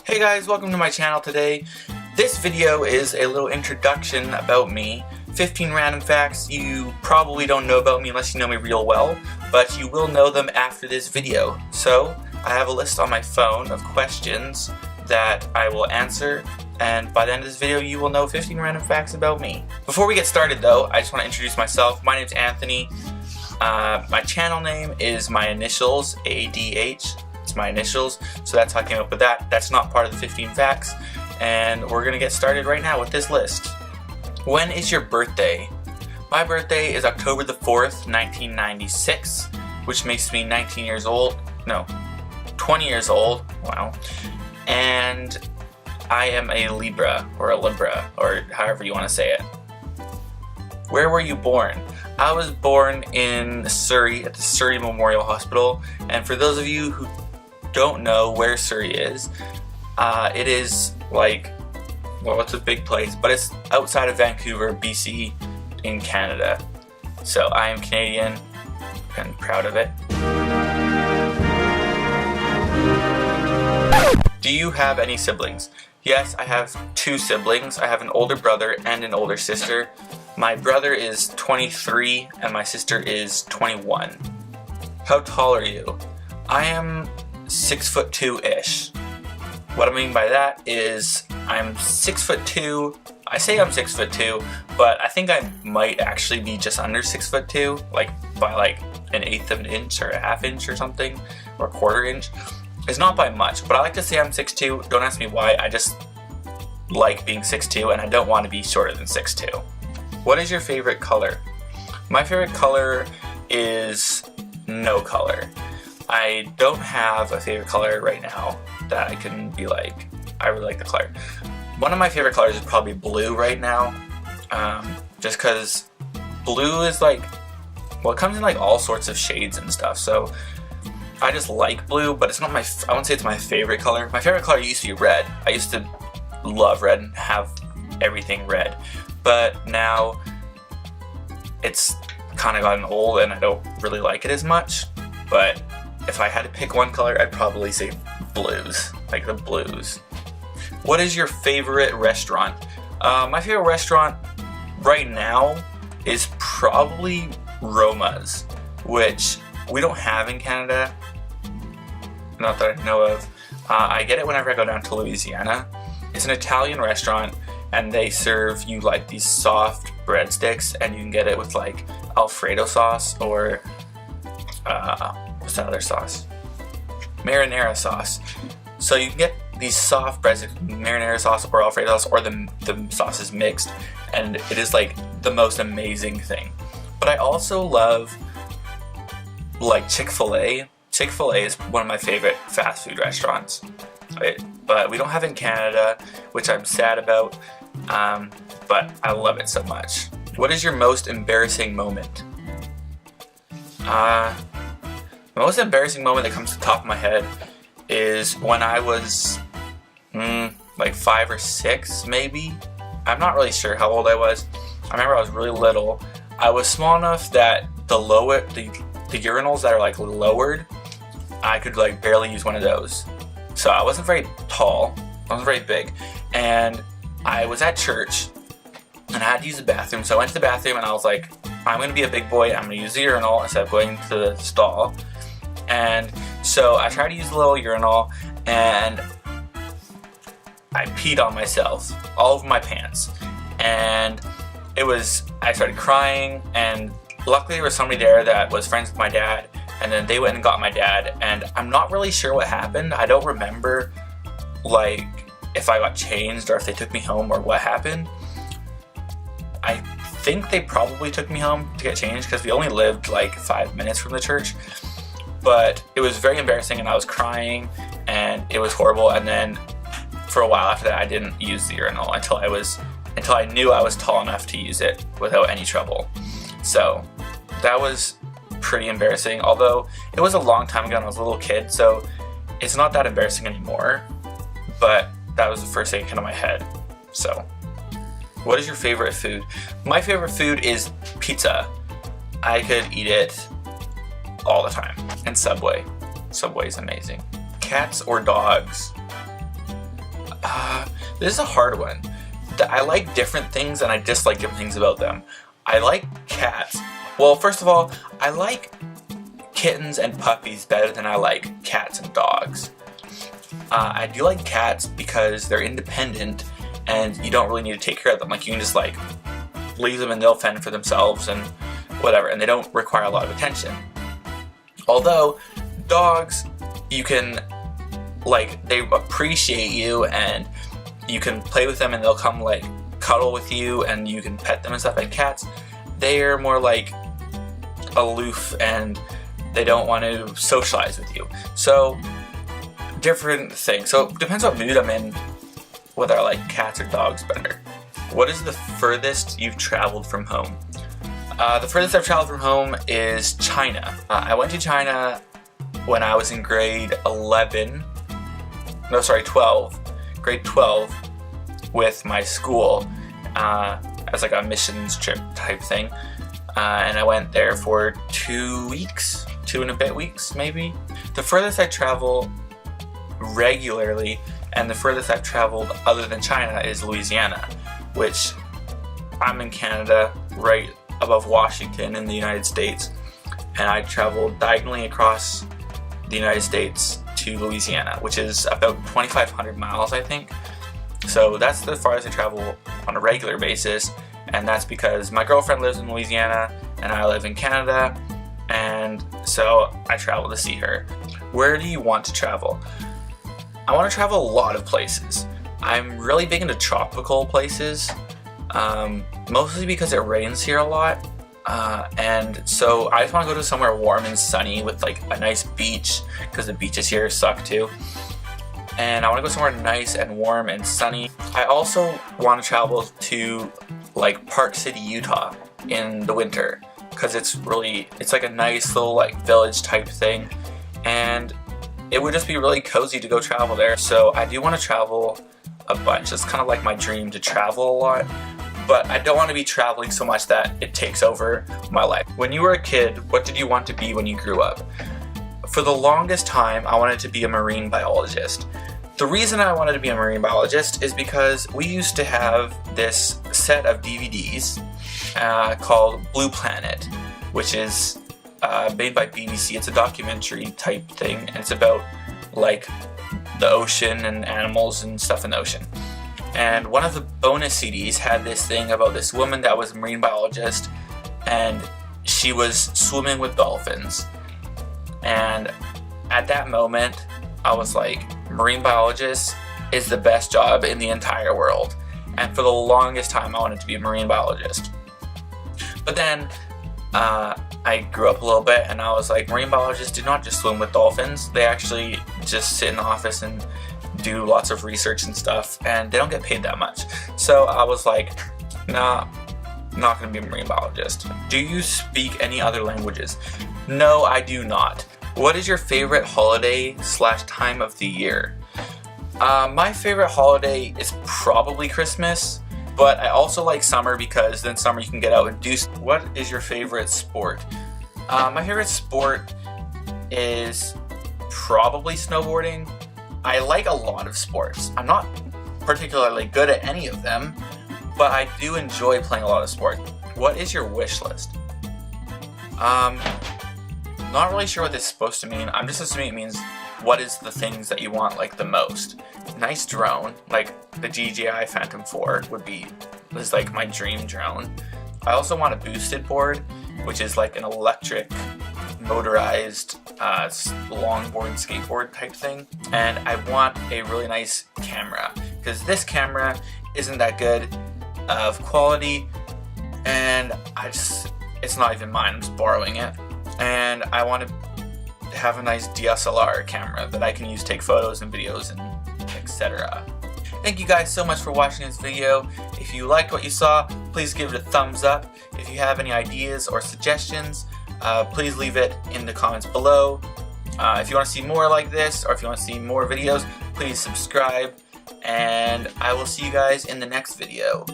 Hey guys, welcome to my channel today. This video is a little introduction about me. 15 random facts you probably don't know about me unless you know me real well, but you will know them after this video. So, I have a list on my phone of questions that I will answer, and by the end of this video you will know 15 random facts about me. Before we get started though, I just want to introduce myself. My name's Anthony. My channel name is my initials, ADH. It's my initials, so that's how I came up with that. That's not part of the 15 facts, and we're gonna get started right now with this list. When is your birthday? My birthday is October the 4th, 1996, which makes me 19 years old. No, 20 years old. Wow. And I am a Libra, or however you want to say it. Where were you born? I was born in Surrey at the Surrey Memorial Hospital, and for those of you who don't know where Surrey is, it is like, well, it's a big place, but it's outside of Vancouver, BC, in Canada. So I am Canadian and proud of it. Do you have any siblings? Yes, I have 2 siblings. I have an older brother and an older sister. My brother is 23 and my sister is 21. How tall are you? I am 6'2"-ish. What I mean by that is I'm 6'2". I say I'm 6'2", but I think I might actually be just under 6'2", like by like 1/8 of an inch or a ½ inch or something, or 1/4 inch. It's not by much, but I like to say I'm 6'2". Don't ask me why. I just like being 6'2", and I don't want to be shorter than 6'2". What is your favorite color? My favorite color is no color. I don't have a favorite color right now that I can be like, I really like the color. One of my favorite colors is probably blue right now, just because blue is like, well, it comes in like all sorts of shades and stuff, so I just like blue, but it's not my, I wouldn't say it's my favorite color. My favorite color used to be red. I used to love red and have everything red, but now it's kind of gotten old and I don't really like it as much. But if I had to pick one color, I'd probably say blues, like the blues. What is your favorite restaurant? My favorite restaurant right now is probably Roma's, which we don't have in Canada, not that I know of. I get it whenever I go down to Louisiana. It's an Italian restaurant, and they serve you like these soft breadsticks, and you can get it with like Alfredo sauce or what's that other sauce? Marinara sauce. So you can get these soft breadsticks, marinara sauce or Alfredo sauce, or the sauces mixed, and it is like the most amazing thing. But I also love like Chick-fil-A. Chick-fil-A is one of my favorite fast food restaurants, but we don't have it in Canada, which I'm sad about, but I love it so much. What is your most embarrassing moment? The most embarrassing moment that comes to the top of my head is when I was like 5 or 6 maybe. I'm not really sure how old I was. I remember I was really little. I was small enough that the urinals that are like lowered, I could like barely use one of those. So I wasn't very tall, I wasn't very big, and I was at church and I had to use the bathroom. So I went to the bathroom and I was like, I'm gonna be a big boy, I'm gonna use the urinal instead of going to the stall. And so I tried to use the little urinal and I peed on myself, all over my pants. And I started crying, and luckily there was somebody there that was friends with my dad, and then they went and got my dad, and I'm not really sure what happened. I don't remember like if I got changed or if they took me home or what happened. I think they probably took me home to get changed because we only lived like 5 minutes from the church. But it was very embarrassing and I was crying and it was horrible, and then for a while after that I didn't use the urinal until I knew I was tall enough to use it without any trouble. So that was pretty embarrassing, although it was a long time ago and I was a little kid, so it's not that embarrassing anymore, but that was the first thing that came to my head. So what is your favorite food? My favorite food is pizza. I could eat it all the time. And Subway. Subway is amazing. Cats or dogs? This is a hard one. I like different things and I dislike different things about them. I like cats. Well, first of all, I like kittens and puppies better than I like cats and dogs. I do like cats because they're independent and you don't really need to take care of them. Like, you can just like leave them and they'll fend for themselves and whatever, and they don't require a lot of attention. Although dogs, you can, like, they appreciate you and you can play with them and they'll come like cuddle with you and you can pet them and stuff. And cats, they're more like aloof and they don't want to socialize with you. So different things. So it depends what mood I'm in, whether I like cats or dogs better. What is the furthest you've traveled from home? The furthest I've traveled from home is China. I went to China when I was in grade 12, grade 12 with my school as like a missions trip type thing. And I went there for 2 weeks, 2 and a bit weeks maybe. The furthest I travel regularly and the furthest I've traveled other than China is Louisiana, which I'm in Canada, right above Washington in the United States, and I traveled diagonally across the United States to Louisiana, which is about 2,500 miles, I think. So that's the farthest I travel on a regular basis, and that's because my girlfriend lives in Louisiana and I live in Canada, and so I travel to see her. Where do you want to travel? I want to travel a lot of places. I'm really big into tropical places, mostly because it rains here a lot, and so I just want to go to somewhere warm and sunny with like a nice beach, because the beaches here suck too. And I want to go somewhere nice and warm and sunny. I also want to travel to like Park City, Utah in the winter, because it's like a nice little like village type thing, and it would just be really cozy to go travel there. So I do want to travel a bunch. It's kind of like my dream to travel a lot, but I don't want to be traveling so much that it takes over my life. When you were a kid, what did you want to be when you grew up? For the longest time, I wanted to be a marine biologist. The reason I wanted to be a marine biologist is because we used to have this set of DVDs called Blue Planet, which is made by BBC. It's a documentary type thing, and it's about like the ocean and animals and stuff in the ocean. And one of the bonus CDs had this thing about this woman that was a marine biologist, and she was swimming with dolphins. And at that moment, I was like, marine biologist is the best job in the entire world. And for the longest time, I wanted to be a marine biologist. But then I grew up a little bit and I was like, marine biologists do not just swim with dolphins. They actually just sit in the office and do lots of research and stuff, and they don't get paid that much. So I was like, nah, not gonna be a marine biologist. Do you speak any other languages? No, I do not. What is your favorite holiday / time of the year? My favorite holiday is probably Christmas, but I also like summer because then summer you can get out and do stuff. What is your favorite sport? My favorite sport is probably snowboarding. I like a lot of sports. I'm not particularly good at any of them, but I do enjoy playing a lot of sports. What is your wish list? Not really sure what this is supposed to mean. I'm just assuming it means what is the things that you want like the most. Nice drone, like the DJI Phantom 4 is like my dream drone. I also want a boosted board, which is like an electric motorized longboard skateboard type thing. And I want a really nice camera, because this camera isn't that good of quality, and it's not even mine, I'm just borrowing it. And I want to have a nice DSLR camera that I can use to take photos and videos and etc. Thank you guys so much for watching this video. If you liked what you saw, please give it a thumbs up. If you have any ideas or suggestions, please leave it in the comments below. If you want to see more like this, or if you want to see more videos, please subscribe, and I will see you guys in the next video.